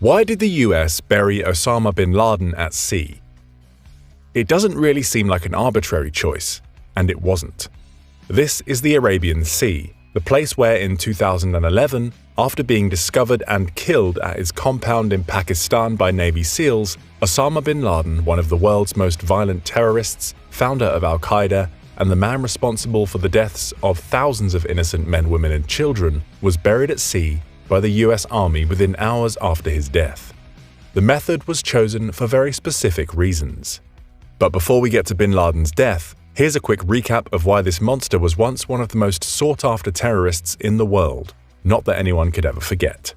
Why did the US bury Osama bin Laden at sea? It doesn't really seem like an arbitrary choice, and it wasn't. This is the Arabian Sea, the place where in 2011, after being discovered and killed at his compound in Pakistan by Navy SEALs, Osama bin Laden, one of the world's most violent terrorists, founder of Al-Qaeda, and the man responsible for the deaths of thousands of innocent men, women, and children, was buried at sea by the US Army within hours after his death. The method was chosen for very specific reasons. But before we get to bin Laden's death, here's a quick recap of why this monster was once one of the most sought-after terrorists in the world, not that anyone could ever forget.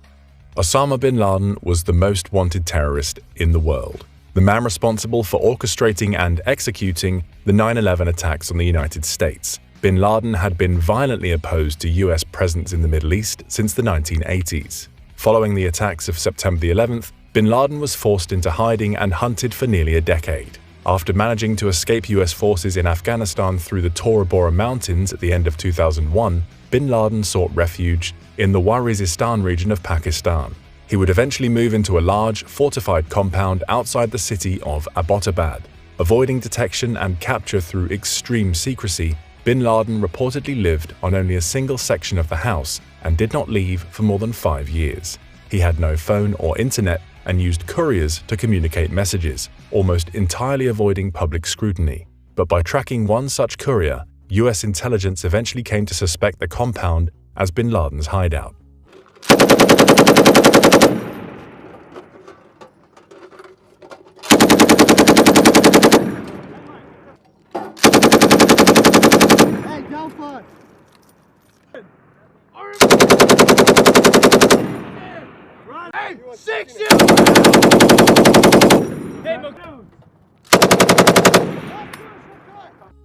Osama bin Laden was the most wanted terrorist in the world, the man responsible for orchestrating and executing the 9/11 attacks on the United States. Bin Laden had been violently opposed to US presence in the Middle East since the 1980s. Following the attacks of September the 11th, bin Laden was forced into hiding and hunted for nearly a decade. After managing to escape US forces in Afghanistan through the Tora Bora Mountains at the end of 2001, bin Laden sought refuge in the Waziristan region of Pakistan. He would eventually move into a large, fortified compound outside the city of Abbottabad. Avoiding detection and capture through extreme secrecy, bin Laden reportedly lived on only a single section of the house and did not leave for more than 5 years. He had no phone or internet and used couriers to communicate messages, almost entirely avoiding public scrutiny. But by tracking one such courier, US intelligence eventually came to suspect the compound as bin Laden's hideout.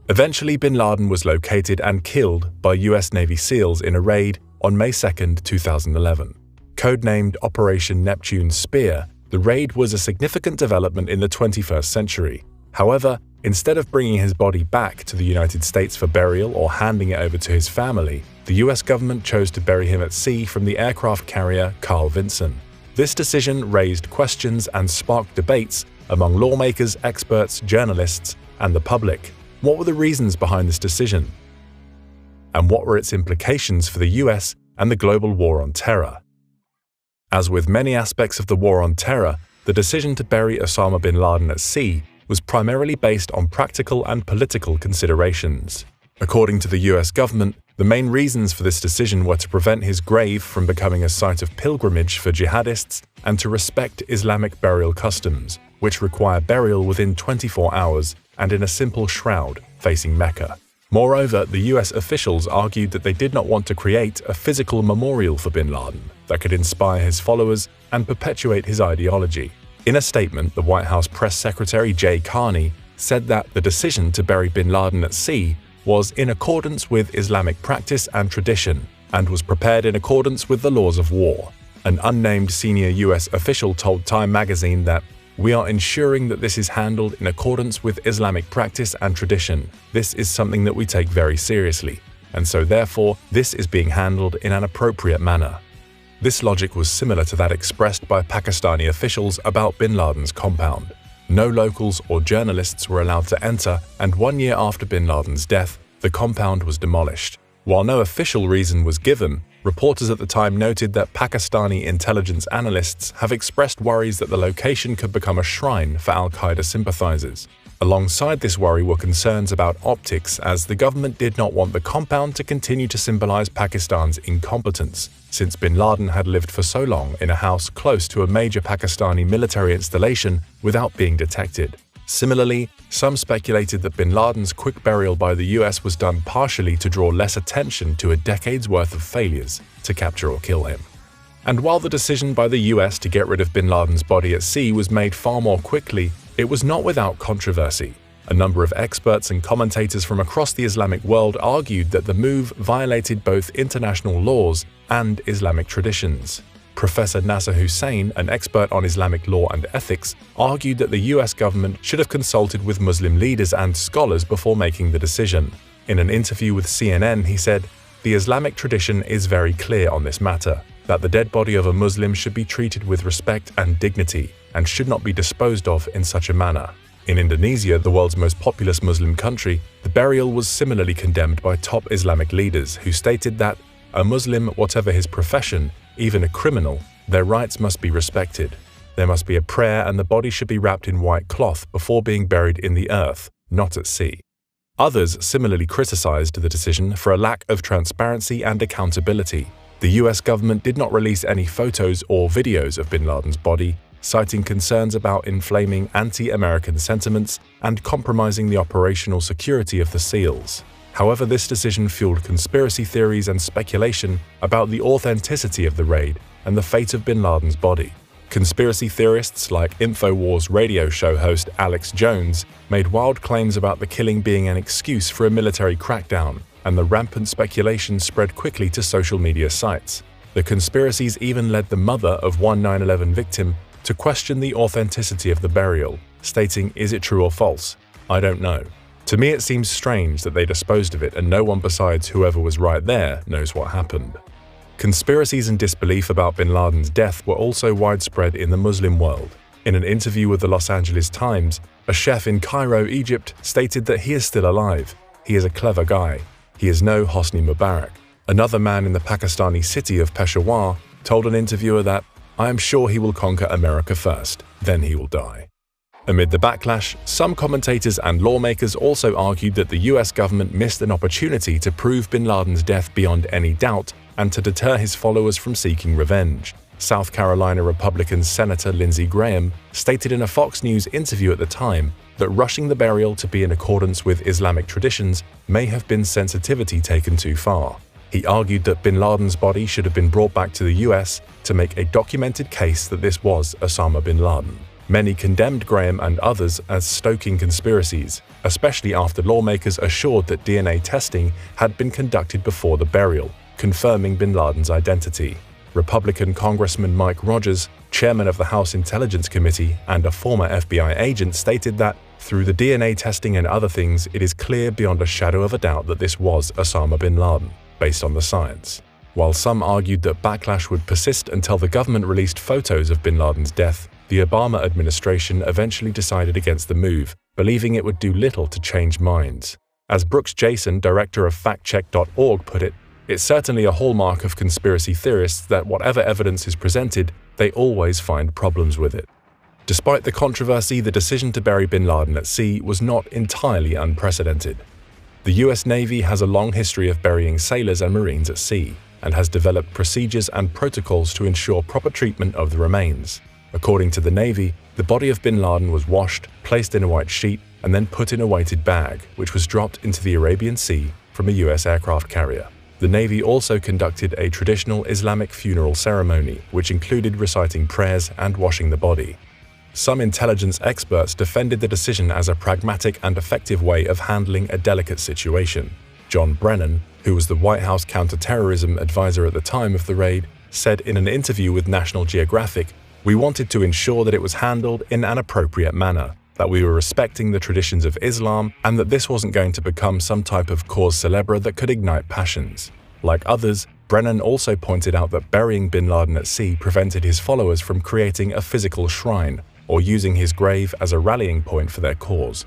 Eventually, bin Laden was located and killed by US Navy SEALs in a raid on May 2, 2011. Codenamed Operation Neptune Spear, the raid was a significant development in the 21st century. However, instead of bringing his body back to the United States for burial or handing it over to his family, the US government chose to bury him at sea from the aircraft carrier Carl Vinson. This decision raised questions and sparked debates among lawmakers, experts, journalists, and the public. What were the reasons behind this decision? And what were its implications for the US and the global war on terror? As with many aspects of the war on terror, the decision to bury Osama bin Laden at sea was primarily based on practical and political considerations. According to the US government, the main reasons for this decision were to prevent his grave from becoming a site of pilgrimage for jihadists and to respect Islamic burial customs, which require burial within 24 hours and in a simple shroud facing Mecca. Moreover, the US officials argued that they did not want to create a physical memorial for bin Laden that could inspire his followers and perpetuate his ideology. In a statement, the White House press secretary Jay Carney said that the decision to bury bin Laden at sea was in accordance with Islamic practice and tradition and was prepared in accordance with the laws of war. An unnamed senior US official told Time magazine that "We are ensuring that this is handled in accordance with Islamic practice and tradition. This is something that we take very seriously, and so therefore this is being handled in an appropriate manner." This logic was similar to that expressed by Pakistani officials about bin Laden's compound. No locals or journalists were allowed to enter, and 1 year after bin Laden's death, the compound was demolished. While no official reason was given, reporters at the time noted that Pakistani intelligence analysts have expressed worries that the location could become a shrine for Al-Qaeda sympathizers. Alongside this worry were concerns about optics, as the government did not want the compound to continue to symbolize Pakistan's incompetence, since bin Laden had lived for so long in a house close to a major Pakistani military installation without being detected. Similarly, some speculated that bin Laden's quick burial by the US was done partially to draw less attention to a decade's worth of failures to capture or kill him. And while the decision by the US to get rid of bin Laden's body at sea was made far more quickly, it was not without controversy. A number of experts and commentators from across the Islamic world argued that the move violated both international laws and Islamic traditions. Professor Nasser Hussain, an expert on Islamic law and ethics, argued that the US government should have consulted with Muslim leaders and scholars before making the decision. In an interview with CNN, he said, "The Islamic tradition is very clear on this matter. that the dead body of a Muslim should be treated with respect and dignity and should not be disposed of in such a manner. In Indonesia, the world's most populous Muslim country, the burial was similarly condemned by top Islamic leaders who stated that a Muslim, whatever his profession, even a criminal, their rights must be respected. There must be a prayer and the body should be wrapped in white cloth before being buried in the earth, not at sea. Others similarly criticized the decision for a lack of transparency and accountability. The US government did not release any photos or videos of bin Laden's body, citing concerns about inflaming anti-American sentiments and compromising the operational security of the SEALs. However, this decision fueled conspiracy theories and speculation about the authenticity of the raid and the fate of bin Laden's body. Conspiracy theorists like InfoWars radio show host Alex Jones made wild claims about the killing being an excuse for a military crackdown, and the rampant speculation spread quickly to social media sites. The conspiracies even led the mother of one 9/11 victim to question the authenticity of the burial, stating, "Is it true or false? I don't know." To me, it seems strange that they disposed of it and no one besides whoever was right there knows what happened. Conspiracies and disbelief about bin Laden's death were also widespread in the Muslim world. In an interview with the Los Angeles Times, a chef in Cairo, Egypt, stated that he is still alive. He is a clever guy. He is no Hosni Mubarak. Another man in the Pakistani city of Peshawar told an interviewer that, "I am sure he will conquer America first, then he will die." Amid the backlash, some commentators and lawmakers also argued that the US government missed an opportunity to prove bin Laden's death beyond any doubt and to deter his followers from seeking revenge. South Carolina Republican Senator Lindsey Graham stated in a Fox News interview at the time that rushing the burial to be in accordance with Islamic traditions may have been sensitivity taken too far. He argued that bin Laden's body should have been brought back to the US to make a documented case that this was Osama bin Laden. Many condemned Graham and others as stoking conspiracies, especially after lawmakers assured that DNA testing had been conducted before the burial, confirming bin Laden's identity. Republican Congressman Mike Rogers, chairman of the House Intelligence Committee and a former FBI agent, stated that through the DNA testing and other things, it is clear beyond a shadow of a doubt that this was Osama bin Laden, based on the science. While some argued that backlash would persist until the government released photos of bin Laden's death, the Obama administration eventually decided against the move, believing it would do little to change minds. As Brooks Jason, director of factcheck.org, put it, "It's certainly a hallmark of conspiracy theorists that whatever evidence is presented, they always find problems with it." Despite the controversy, the decision to bury bin Laden at sea was not entirely unprecedented. The US Navy has a long history of burying sailors and Marines at sea, and has developed procedures and protocols to ensure proper treatment of the remains. According to the Navy, the body of bin Laden was washed, placed in a white sheet, and then put in a weighted bag, which was dropped into the Arabian Sea from a US aircraft carrier. The Navy also conducted a traditional Islamic funeral ceremony, which included reciting prayers and washing the body. Some intelligence experts defended the decision as a pragmatic and effective way of handling a delicate situation. John Brennan, who was the White House counterterrorism advisor at the time of the raid, said in an interview with National Geographic, "We wanted to ensure that it was handled in an appropriate manner, that we were respecting the traditions of Islam, and that this wasn't going to become some type of cause célèbre that could ignite passions." Like others, Brennan also pointed out that burying bin Laden at sea prevented his followers from creating a physical shrine or using his grave as a rallying point for their cause.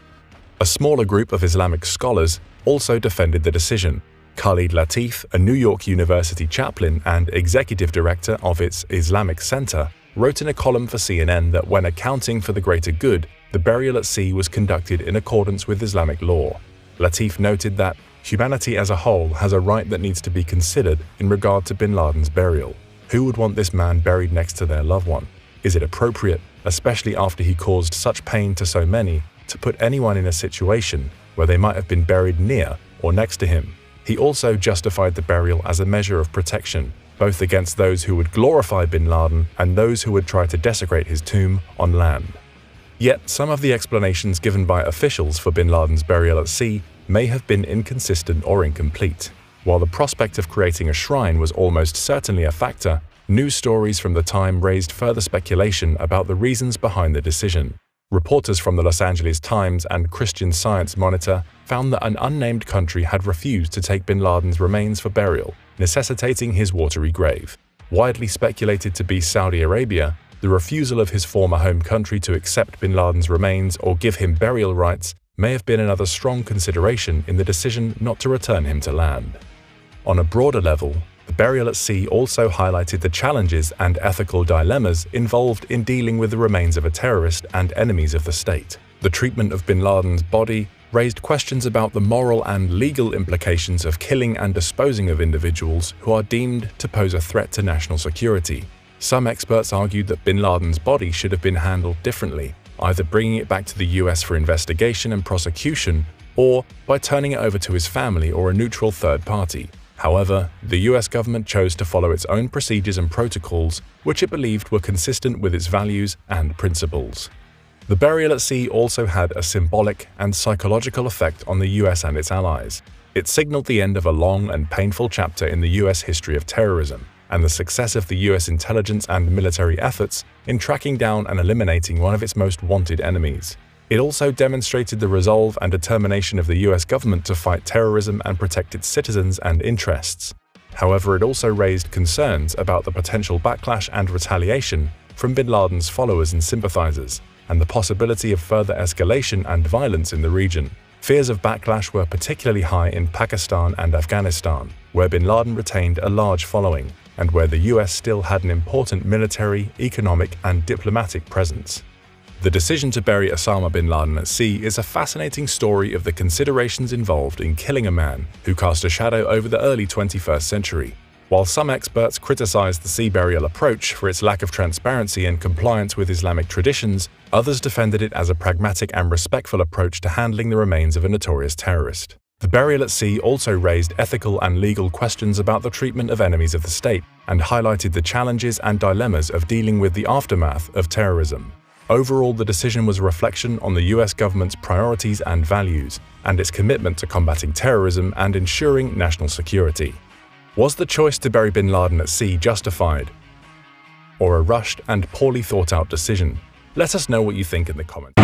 A smaller group of Islamic scholars also defended the decision. Khalid Latif, a New York University chaplain and executive director of its Islamic Center, wrote in a column for CNN that when accounting for the greater good, the burial at sea was conducted in accordance with Islamic law. Latif noted that humanity as a whole has a right that needs to be considered in regard to bin Laden's burial. Who would want this man buried next to their loved one? Is it appropriate, especially after he caused such pain to so many, to put anyone in a situation where they might have been buried near or next to him? He also justified the burial as a measure of protection, both against those who would glorify bin Laden and those who would try to desecrate his tomb on land. Yet, some of the explanations given by officials for bin Laden's burial at sea may have been inconsistent or incomplete. While the prospect of creating a shrine was almost certainly a factor, news stories from the time raised further speculation about the reasons behind the decision. Reporters from the Los Angeles Times and Christian Science Monitor found that an unnamed country had refused to take bin Laden's remains for burial, necessitating his watery grave. Widely speculated to be Saudi Arabia, the refusal of his former home country to accept bin Laden's remains or give him burial rights may have been another strong consideration in the decision not to return him to land. On a broader level, the burial at sea also highlighted the challenges and ethical dilemmas involved in dealing with the remains of a terrorist and enemies of the state. The treatment of bin Laden's body raised questions about the moral and legal implications of killing and disposing of individuals who are deemed to pose a threat to national security. Some experts argued that bin Laden's body should have been handled differently, either bringing it back to the US for investigation and prosecution, or by turning it over to his family or a neutral third party. However, the US government chose to follow its own procedures and protocols, which it believed were consistent with its values and principles. The burial at sea also had a symbolic and psychological effect on the US and its allies. It signaled the end of a long and painful chapter in the US history of terrorism, and the success of the US intelligence and military efforts in tracking down and eliminating one of its most wanted enemies. It also demonstrated the resolve and determination of the US government to fight terrorism and protect its citizens and interests. However, it also raised concerns about the potential backlash and retaliation from bin Laden's followers and sympathizers, and the possibility of further escalation and violence in the region. Fears of backlash were particularly high in Pakistan and Afghanistan, where bin Laden retained a large following, and where the US still had an important military, economic, and diplomatic presence. The decision to bury Osama bin Laden at sea is a fascinating story of the considerations involved in killing a man who cast a shadow over the early 21st century. While some experts criticized the sea burial approach for its lack of transparency and compliance with Islamic traditions, others defended it as a pragmatic and respectful approach to handling the remains of a notorious terrorist. The burial at sea also raised ethical and legal questions about the treatment of enemies of the state and highlighted the challenges and dilemmas of dealing with the aftermath of terrorism. Overall, the decision was a reflection on the US government's priorities and values, and its commitment to combating terrorism and ensuring national security. Was the choice to bury bin Laden at sea justified, or a rushed and poorly thought out decision? Let us know what you think in the comments.